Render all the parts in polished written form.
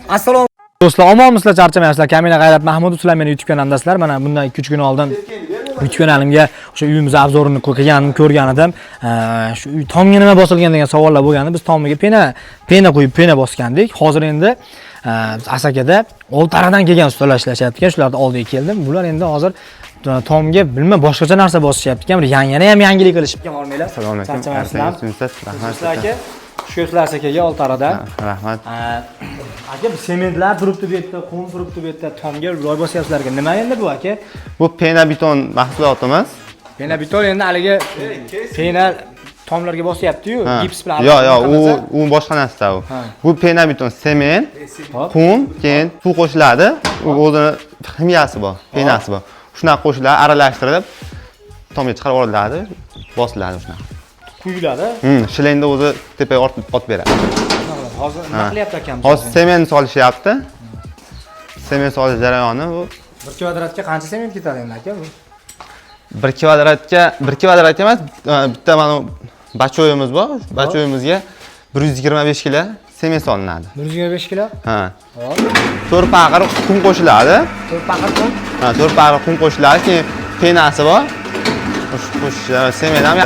Assalomu do'stlar, omonmisizlar, charchamaysizlar. Kamina G'ayrat Mahmudov sizlar meni YouTube kanalimdasizlar. Mana bundan 2-3 kun oldin YouTube kanalimga o'sha uyimiz obzorini ko'rgan edim. Shu uy tomga nima bosilgan degan savollar bo'lgandi. Biz tomiga pena qo'yib pena bosgandik. Hozir endi Asakada Oltaradan kelgan ustalar ishlashyapti ekan. Shularning oldiga keldim. Bular endi hozir tomga bilma boshqacha narsa bosishyapti ekan. Yana ham yangilik qilishibdi. Hormanglar. Assalomu alaykum. Rahmat aka. Shukrlar akaga Oltarada. Rahmat. Aka, sementlar turibdi bu yerda, qum turibdi bu yerda, tomga loy bosyapsizlarga. Nima endi bu aka? Bu pena beton mahsulotimiz. Pena beton endi haligi pena tomlarga bosyapti-yu, gips bilan. Yo'q, u boshqa narsa u. Bu pena beton sement, qum, keyin suv qo'shiladi. U o'zini ximiyasi bor, penasi bor. Shunaqa qo'shiladi, aralashtirib tomga chiqarib olinadi, bosiladi shunaqa. Quyiladi. Shilangni o'zi tepaga otib beradi. Hozir nima qilyapti akam? Hozir sement solishyapti. Sement solish jarayoni bu. 1 kvadratga qancha sement ketadi endi aka bu? 1 kvadratga emas, bitta mana bachoyimiz bor. Bachoyimizga 125 kg sement solinadi. 125 kg? Ha. Hop. 4 paqir qum qo'shiladi. 4 paqir qum? Ha, 4 paqir qum qo'shiladi, keyin penasi bor. Qo'shish sement ham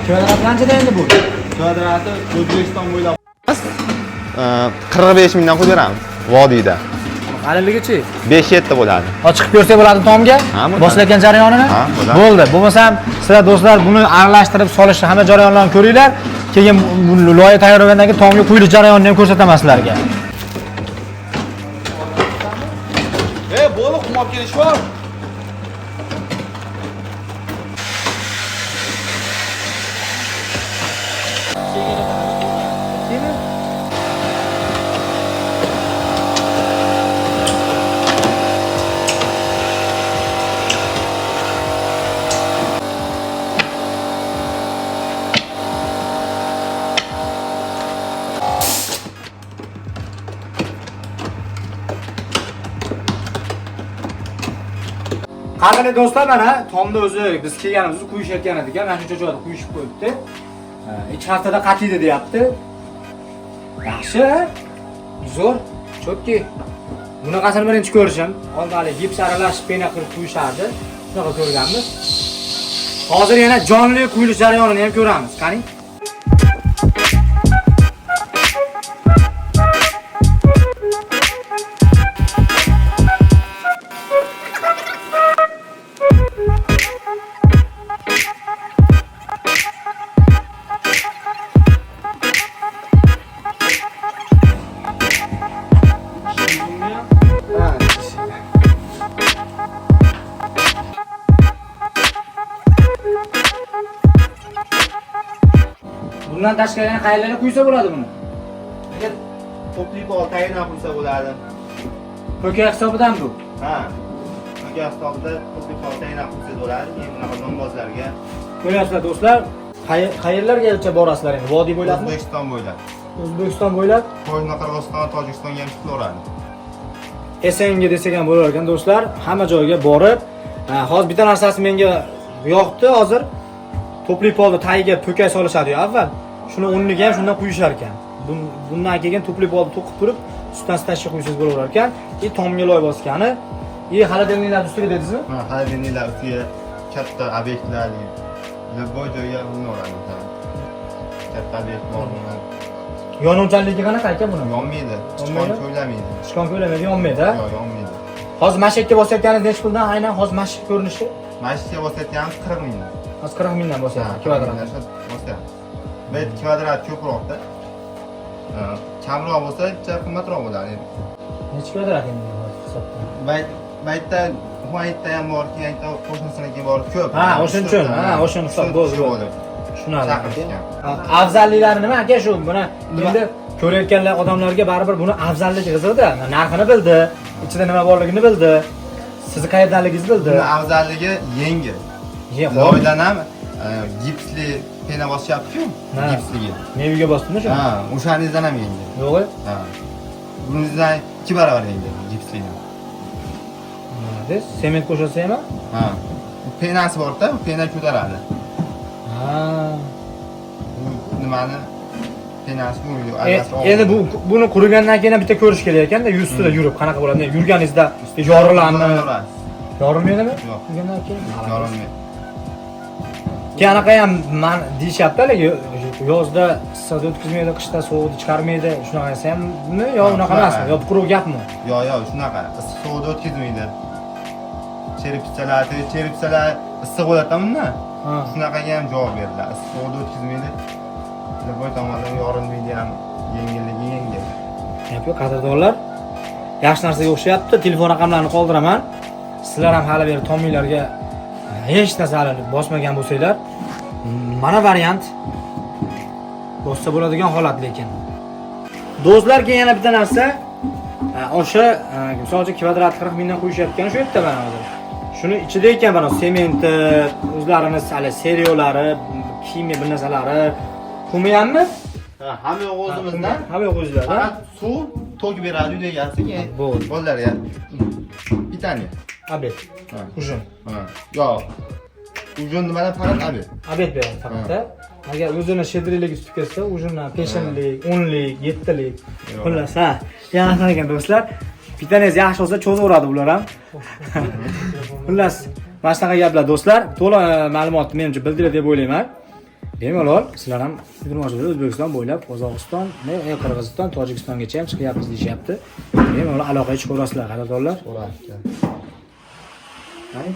kvadrat qanchada endi bu? Kvadrati O'zbekiston bo'ylab 45 mingdan qo'yib beramiz vodiyda. Qaliligichi? 5-7 bo'ladi. Ochiqib ko'rsak bo'ladi tomga? Bosilayotgan jarayonini? Bo'ldi. Bo'lmasam, sizlar do'stlar buni aralashtirib solishni hamma jarayonlarni ko'ringlar. Keyin bu loyiha tayyorlangandan keyin tomga quyilish jarayonini ham ko'rsataman sizlarga. Bo'lib qum olib kelish bor. Qadrli do'stlar, mana tomni o'zi biz kelganimizda quyishayotgan edik, mana shuncha joyda quyishib qo'yibdi. 2 haftada qatiydi deyapti. Yaxshi. Zo'r. Chotki. Bunaqasini birinchi ko'rishim. Oldinali gips aralashib pena qilib quyishardi. Shunaqa ko'rganmiz. Hozir yana jonli quyilish jarayonini ham ko'ramiz. Qani? Bundan tashqari yana qayerlarga quysa bo'ladi buni? To'pli pol tayinlab qo'ysa bo'ladi. Po'ka hisobidan bu. Ha. Po'ka hisobida to'pli pol tayinlab qo'ysa bo'ladi. Keyin bunaqa donbozlarga. Ko'ryapsizlar do'stlar, qayerlargacha borasizlar endi? Vodiy bo'ylabmi? O'zbekiston bo'ylab. O'zbekiston bo'ylab? Qo'yni Qirg'iziston, Tojikistonga ham chiqaveradi. SNG desak ham bo'lar ekan do'stlar, hamma joyga borib, hozir bitta narsasi menga yoqdi, hozir to'pli polni tagiga po'ka solishadi-yu avval. Shuni o'rniga ham shundan quyishar ekan. Bundan keyin to'pli polni to'qib turib, ustidan stashga quysangiz bo'laverar ekan. Tomga loy bosgani, xolodilniklar ustiga dedingizmi? Ha, xolodilniklar ustiga katta obyektlar, любой joyga urinadi. Katta obyekt bor buni. Yonuvchanligi qanaqa ekan buni? Yonmaydi. Chiqon ko'ylamaydi. Chiqon ko'ylamaydi, yonmaydi, ha? Yo'q, yonmaydi. Hozir mashakka bosayotganingiz necha puldan? Aynan hozir mashak ko'rinishi? Mashakka bosayotganimiz 40 mingdan. Hozir 40 mingdan bosyapti kvadrat. Bu kvadrat ko'proqda. Kamroq bo'lsa, qimmatroq bo'ladi. Necha kvadrat endi hisobda? Baytda Huaytda ham bor, keyin qo'shnisiniki bor, ko'p. Ha, o'shaning uchun. Ha, o'shaning hisob bo'ldi. Tushunarli. Afzalliklari nima aka shu? Buni endi ko'rayotganlar odamlarga baribir buni afzalligi qiziqdi. Narxini bildi, ichida nima borligini bildi. Sizni qayerdanligingizni bildi. Buni afzalligi yengil. Loydan ham gipsli pena bosyapti-ku, gipsligi. Men uyga bosdimmi shu? Ha, o'shaningizdan ham yengil. Yo'q. Ha. Buningizdan 2 barobar yengil gipsli. Siz sement qo'shilsa ham? Ha. Penasi bor-da, pena ko'taradi. Ha. nimani penasi bu Endi buni qurigandan keyin bitta ko'rish kerak ekanda, ustida yurib qanaqa bo'ladi? Yurganingizda yorilami? Yorilmaydimi? Yo'q. Yurgandan keyin yorilmaydi. keyin anaqa ham deyishyapti haligi yozda issiqda o'tkazmaydi, qishda sovuqda chiqarmaydi. Shunaqasi hammi yo unaqa emasmi? Yo quruq gapmi? Yo'q, shunaqa. Issiq sovuqda o'tkazmaydi. Cheripsalar issiq bo'ladi-da bundan. Shunaqaga ham javob beriladi. Issiq sovuqda o'tkazmaydi. Boy tomondan yorilmaydi ham, yengilligi yengil. Yo'q, qadrdonlar. Yaxshi narsaga o'xshayapti. Telefon raqamlarini qoldiraman. Sizlar ham hali beri tominglarga hech narsalarni bosmagan bo'lsanglar, mana variant bossa bo'ladigan holat lekin. Do'stlarga yana bitta narsa, o'sha misol uchun kvadrat 40 mingdan qo'yishayotgan shu yerda mana hozir. Shuni ichida ekan mana sementi, o'zlarini hali seriyolari, kimyo bir narsalari, qumi hammi? Hamma yo'q o'zimizdan. Hamma yo'q o'zingizdan. Faqat suv to'k beradi degansiga. Bo'ldi. Bolalarga pitaniya. Abet. Ujun. Yo'q. Ujun nimadan faqat abet. Abet beradi faqat. Agar o'zini shedrilik ustib kelsa, ujundan 5lik, 10lik, 7lik. Xullas, ha. Yaxshi ekan do'stlar. Pitaniyangiz yaxshi bo'lsa cho'zaveradi bular ham. Xullas, mana shunaqa gaplar do'stlar. To'liq ma'lumotni menimcha bildiradi deb o'ylayman. Bemalol sizlar ham O'zbekiston bo'ylab Qozog'iston, Qirg'iziston, Tojikistongacha ham chiqyapmiz deyishyapti. Bemalol aloqaga chiqaverasizlar, qadrdonlar. Bo'ladi. Hani